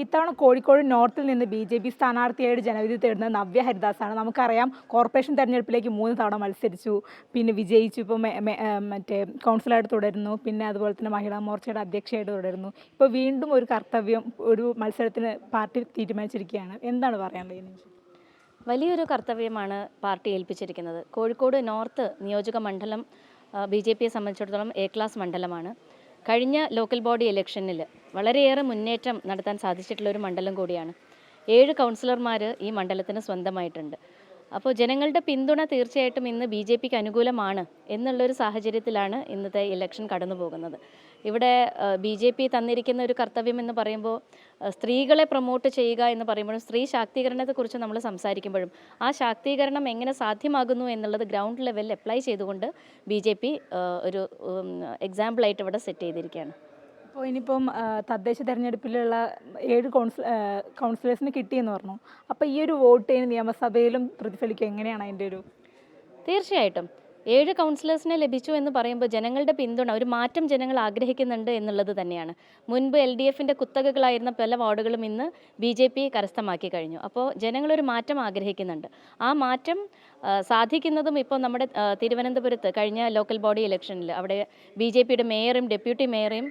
ഇത്തവണ കോഴിക്കോട് നോർത്തിൽ നിന്ന് ബി.ജെ.പി സ്ഥാനാർത്ഥിയായിട്ട് ജനവിധി തേടുന്നത് നവ്യ ഹരിദാസാണ്. നമുക്കറിയാം കോർപ്പറേഷൻ തെരഞ്ഞെടുപ്പിലേക്ക് 3 തവണ മത്സരിച്ചു, പിന്നെ വിജയിച്ചു, ഇപ്പോൾ മറ്റേ കൗൺസിലറായിട്ട് തുടരുന്നു, പിന്നെ അതുപോലെ തന്നെ മഹിളാ മോർച്ചയുടെ അധ്യക്ഷയായിട്ട് തുടരുന്നു. ഇപ്പോൾ വീണ്ടും ഒരു കർത്തവ്യം, ഒരു മത്സരത്തിന് പാർട്ടി തീരുമാനിച്ചിരിക്കുകയാണ്. എന്താണ് പറയാനുള്ളത്? വലിയൊരു കർത്തവ്യമാണ് പാർട്ടി ഏൽപ്പിച്ചിരിക്കുന്നത്. കോഴിക്കോട് നോർത്ത് നിയോജക മണ്ഡലം ബി.ജെ.പിയെ സംബന്ധിച്ചിടത്തോളം എ ക്ലാസ് മണ്ഡലമാണ്. കഴിഞ്ഞ ലോക്കൽ ബോഡി ഇലക്ഷനിൽ വളരെയേറെ മുന്നേറ്റം നടത്താൻ സാധിച്ചിട്ടുള്ളൊരു മണ്ഡലം കൂടിയാണ്. 7 കൗൺസിലർമാർ ഈ മണ്ഡലത്തിന് സ്വന്തമായിട്ടുണ്ട്. അപ്പോൾ ജനങ്ങളുടെ പിന്തുണ തീർച്ചയായിട്ടും ഇന്ന് ബി.ജെ.പിക്ക് അനുകൂലമാണ് എന്നുള്ളൊരു സാഹചര്യത്തിലാണ് ഇന്നത്തെ ഇലക്ഷൻ കടന്നു പോകുന്നത്. ഇവിടെ ബി.ജെ.പി തന്നിരിക്കുന്ന ഒരു കർത്തവ്യം എന്ന് പറയുമ്പോൾ സ്ത്രീകളെ പ്രൊമോട്ട് ചെയ്യുക എന്ന് പറയുമ്പോഴും സ്ത്രീ ശാക്തീകരണത്തെക്കുറിച്ച് നമ്മൾ സംസാരിക്കുമ്പോഴും ആ ശാക്തീകരണം എങ്ങനെ സാധ്യമാകുന്നു എന്നുള്ളത് ഗ്രൗണ്ട് ലെവലിൽ അപ്ലൈ ചെയ്തുകൊണ്ട് ബി.ജെ.പി ഒരു എക്സാമ്പിളായിട്ട് ഇവിടെ സെറ്റ് ചെയ്തിരിക്കുകയാണ്. അപ്പോൾ ഇനിയിപ്പം തദ്ദേശ തെരഞ്ഞെടുപ്പിലുള്ള 7 കൗൺസിലേഴ്സിന് കിട്ടിയെന്ന് പറഞ്ഞു. അപ്പോൾ ഈ ഒരു വോട്ട് നിയമസഭയിലും പ്രതിഫലിക്കും. എങ്ങനെയാണ് അതിൻ്റെ ഒരു? തീർച്ചയായിട്ടും 7 കൗൺസിലേഴ്സിനെ ലഭിച്ചു എന്ന് പറയുമ്പോൾ ജനങ്ങളുടെ പിന്തുണ, ഒരു മാറ്റം ജനങ്ങൾ ആഗ്രഹിക്കുന്നുണ്ട് എന്നുള്ളത് തന്നെയാണ്. മുൻപ് LDFിൻ്റെ കുത്തകകളായിരുന്ന പല വാർഡുകളും ഇന്ന് ബി.ജെ.പി കരസ്ഥമാക്കി കഴിഞ്ഞു. അപ്പോൾ ജനങ്ങളൊരു മാറ്റം ആഗ്രഹിക്കുന്നുണ്ട്. ആ മാറ്റം സാധിക്കുന്നതും ഇപ്പോൾ നമ്മുടെ തിരുവനന്തപുരത്ത് കഴിഞ്ഞ ലോക്കൽ ബോഡി ഇലക്ഷനിൽ അവിടെ ബി.ജെ.പിയുടെ മേയറും ഡെപ്യൂട്ടി മേയറേയും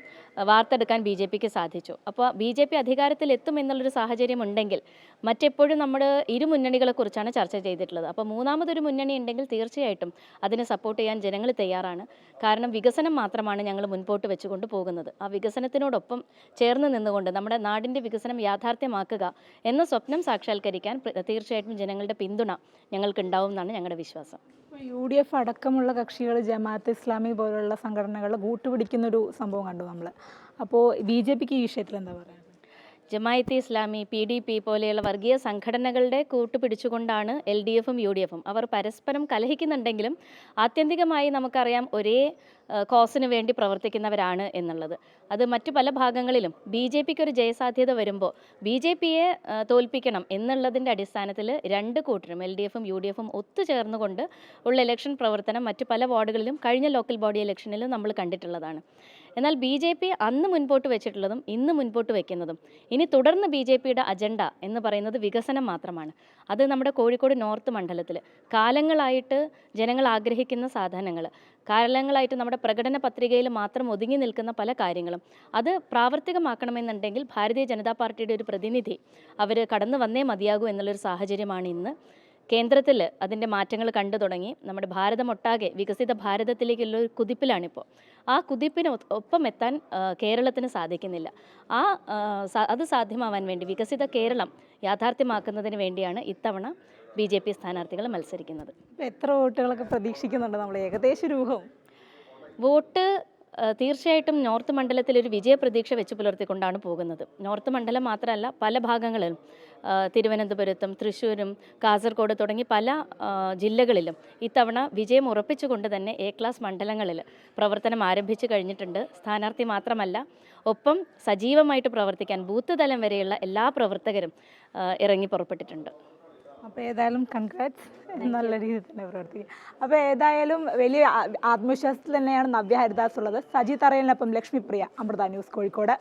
വാർത്തെടുക്കാൻ ബി.ജെ.പിക്ക് സാധിച്ചു. അപ്പോൾ ബി.ജെ.പി അധികാരത്തിൽ എത്തും എന്നുള്ളൊരു സാഹചര്യം ഉണ്ടെങ്കിൽ മറ്റെപ്പോഴും നമ്മൾ ഇരുമുന്നണികളെക്കുറിച്ചാണ് ചർച്ച ചെയ്തിട്ടുള്ളത്. അപ്പോൾ മൂന്നാമതൊരു മുന്നണി ഉണ്ടെങ്കിൽ തീർച്ചയായിട്ടും അതിനെ സപ്പോർട്ട് ചെയ്യാൻ ജനങ്ങൾ തയ്യാറാണ്. കാരണം വികസനം മാത്രമാണ് ഞങ്ങൾ മുൻപോട്ട് വെച്ചുകൊണ്ട് പോകുന്നത്. ആ വികസനത്തിനോടൊപ്പം ചേർന്ന് നിന്നുകൊണ്ട് നമ്മുടെ നാടിൻ്റെ വികസനം യാഥാർത്ഥ്യമാക്കുക എന്ന സ്വപ്നം സാക്ഷാത്കരിക്കാൻ തീർച്ചയായിട്ടും ജനങ്ങളുടെ പിന്തുണ ഞങ്ങൾക്കുണ്ടാവും എന്നാണ് ഞങ്ങളുടെ വിശ്വാസം. UDF അടക്കമുള്ള കക്ഷികൾ ജമാഅത്തെ ഇസ്ലാമി പോലുള്ള സംഘടനകളെ കൂട്ടുപിടിക്കുന്നൊരു സംഭവം കണ്ടു നമ്മൾ. അപ്പോൾ ബി.ജെ.പിക്ക് ഈ വിഷയത്തിൽ എന്താ പറയുക? ജമായത്തെ ഇസ്ലാമി, PDP പോലെയുള്ള വർഗീയ സംഘടനകളുടെ കൂട്ടുപിടിച്ചുകൊണ്ടാണ് LDFും UDFും അവർ പരസ്പരം കലഹിക്കുന്നുണ്ടെങ്കിലും ആത്യന്തികമായി നമുക്കറിയാം ഒരേ കോസിന് വേണ്ടി പ്രവർത്തിക്കുന്നവരാണ് എന്നുള്ളത്. അത് മറ്റു പല ഭാഗങ്ങളിലും ബി.ജെ.പിക്ക് ഒരു ജയസാധ്യത വരുമ്പോൾ ബി.ജെ.പിയെ തോൽപ്പിക്കണം എന്നുള്ളതിൻ്റെ അടിസ്ഥാനത്തിൽ 2 കൂട്ടരും LDFും UDFും ഒത്തുചേർന്നുകൊണ്ട് ഉള്ള ഇലക്ഷൻ പ്രവർത്തനം മറ്റു പല വാർഡുകളിലും കഴിഞ്ഞ ലോക്കൽ ബോഡി ഇലക്ഷനിലും നമ്മൾ കണ്ടിട്ടുള്ളതാണ്. എന്നാൽ ബി.ജെ.പി അന്ന് മുൻപോട്ട് വെച്ചിട്ടുള്ളതും ഇന്ന് മുൻപോട്ട് വയ്ക്കുന്നതും ഇനി തുടർന്ന് ബി.ജെ.പിയുടെ അജണ്ട എന്ന് പറയുന്നത് വികസനം മാത്രമാണ്. അത് നമ്മുടെ കോഴിക്കോട് നോർത്ത് മണ്ഡലത്തിൽ കാലങ്ങളായിട്ട് ജനങ്ങൾ ആഗ്രഹിക്കുന്ന സാധനങ്ങൾ, കാലങ്ങളായിട്ട് നമ്മുടെ പ്രകടന പത്രികയിൽ മാത്രം ഒതുങ്ങി നിൽക്കുന്ന പല കാര്യങ്ങളും അത് പ്രാവർത്തികമാക്കണമെന്നുണ്ടെങ്കിൽ ഭാരതീയ ജനതാ പാർട്ടിയുടെ ഒരു പ്രതിനിധി അവർ കടന്നു വന്നേ മതിയാകൂ എന്നുള്ളൊരു സാഹചര്യമാണ് ഇന്ന്. കേന്ദ്രത്തിൽ അതിൻ്റെ മാറ്റങ്ങൾ കണ്ടു തുടങ്ങി. നമ്മുടെ ഭാരതമൊട്ടാകെ വികസിത ഭാരതത്തിലേക്കുള്ള ഒരു കുതിപ്പിലാണിപ്പോൾ. ആ കുതിപ്പിന് ഒപ്പം എത്താൻ കേരളത്തിന് സാധിക്കുന്നില്ല. അത് സാധ്യമാവാൻ വേണ്ടി വികസിത കേരളം യാഥാർത്ഥ്യമാക്കുന്നതിന് വേണ്ടിയാണ് ഇത്തവണ ബി.ജെ.പി സ്ഥാനാർത്ഥികൾ മത്സരിക്കുന്നത്. എത്ര വോട്ടുകളൊക്കെ പ്രതീക്ഷിക്കുന്നുണ്ട് നമ്മൾ? ഏകദേശം രൂപം വോട്ട് തീർച്ചയായിട്ടും നോർത്ത് മണ്ഡലത്തിൽ ഒരു വിജയപ്രതീക്ഷ വെച്ച് പുലർത്തിക്കൊണ്ടാണ് പോകുന്നത്. നോർത്ത് മണ്ഡലം മാത്രമല്ല പല ഭാഗങ്ങളിലും തിരുവനന്തപുരത്തും തൃശ്ശൂരും കാസർഗോഡ് തുടങ്ങി പല ജില്ലകളിലും ഇത്തവണ വിജയം ഉറപ്പിച്ചുകൊണ്ട് തന്നെ എ ക്ലാസ് മണ്ഡലങ്ങളിൽ പ്രവർത്തനം ആരംഭിച്ചു കഴിഞ്ഞിട്ടുണ്ട്. സ്ഥാനാർത്ഥി മാത്രമല്ല, ഒപ്പം സജീവമായിട്ട് പ്രവർത്തിക്കാൻ ബൂത്ത് തലം വരെയുള്ള എല്ലാ പ്രവർത്തകരും ഇറങ്ങി പുറപ്പെട്ടിട്ടുണ്ട്. അപ്പോൾ ഏതായാലും കൺഗ്രാറ്റ്സ്, നല്ല രീതിയിൽ തന്നെ പ്രവർത്തിക്കുക. അപ്പോൾ ഏതായാലും വലിയ ആത്മവിശ്വാസത്തിൽ തന്നെയാണ് നവ്യ ഹരിദാസ് ഉള്ളത്. സജി തറയലിനൊപ്പം ലക്ഷ്മിപ്രിയ, അമൃത ന്യൂസ്, കോഴിക്കോട്.